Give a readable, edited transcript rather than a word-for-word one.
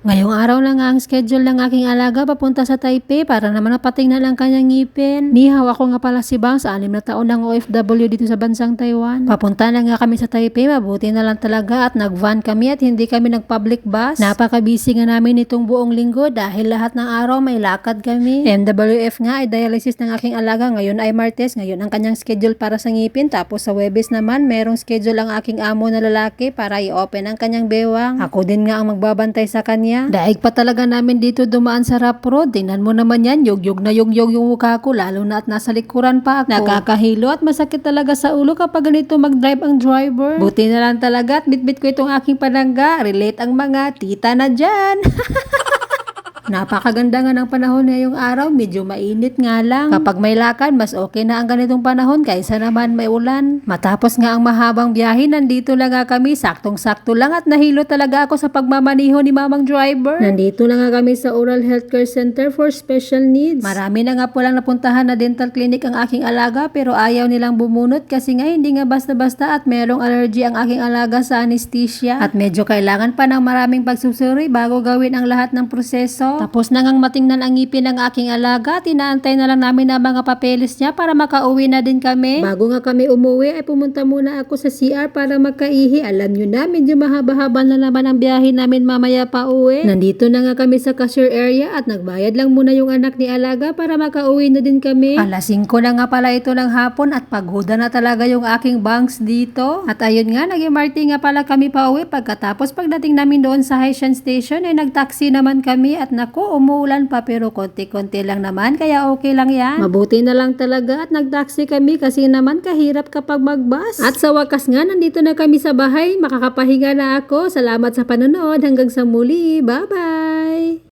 Ngayong araw na nga ang schedule ng aking alaga papunta sa Taipei para naman mapatingnan ang kanyang ngipin. Nihaw, ako nga pala si Bang, sa 6 na taon ng OFW dito sa bansang Taiwan. Papunta na nga kami sa Taipei, mabuti na lang talaga at nag-van kami at hindi kami nag-public bus. Napaka-busy nga namin itong buong linggo dahil lahat ng araw may lakad kami. MWF nga ay dialysis ng aking alaga, ngayon ay Martes, ngayon ang kanyang schedule para sa ngipin, tapos sa Huwebes naman merong schedule ang aking amo na lalaki para i-open ang kanyang bewang. Ako din nga ang magbabantay sa kanya. Daig pa talaga namin dito dumaan sa rough road. Tingnan mo naman yan, yugyug na yugyug yung mukha ko, lalo na at nasa likuran pa ako. Nakakahilo at masakit talaga sa ulo kapag ganito mag-drive ang driver. Buti na lang talaga at bitbit ko itong aking panangga. Relate ang mga tita na dyan. Napakaganda nga ng panahon ngayong araw, medyo mainit nga lang. Kapag may lakad, mas okay na ang ganitong panahon kaysa naman may ulan. Matapos nga ang mahabang biyahe, nandito lang nga kami, saktong-sakto lang at nahilo talaga ako sa pagmamaniho ni mamang driver. Nandito lang nga kami sa Oral Healthcare Center for Special Needs. Marami na nga po lang napuntahan na dental clinic ang aking alaga pero ayaw nilang bumunot kasi nga hindi nga basta-basta at merong allergy ang aking alaga sa anesthesia. At medyo kailangan pa ng maraming pagsusuri bago gawin ang lahat ng proseso. Tapos na ngang matingnan ang ngipin ng aking alaga, tinaantay na lang namin ang mga papeles niya para makauwi na din kami. Bago nga kami umuwi ay pumunta muna ako sa CR para magkaihi. Alam nyo na, medyo mahaba-haba na naman ang biyahe namin mamaya pa uwi. Nandito na nga kami sa cashier area at nagbayad lang muna yung anak ni alaga para makauwi na din kami. Alas 5 na nga pala ito ng hapon at paghuda na talaga yung aking bangs dito. At ayun nga, nag-MRT nga pala kami pa uwi. Pagkatapos pagdating namin doon sa Haishan Station ay nagtaxi naman kami at naku, umuulan pa pero konti-konti lang naman kaya okay lang yan. Mabuti na lang talaga at nagtaxi kami kasi naman kahirap kapag magbus. At sa wakas nga, nandito na kami sa bahay. Makakapahinga na ako. Salamat sa panonood. Hanggang sa muli. Bye-bye!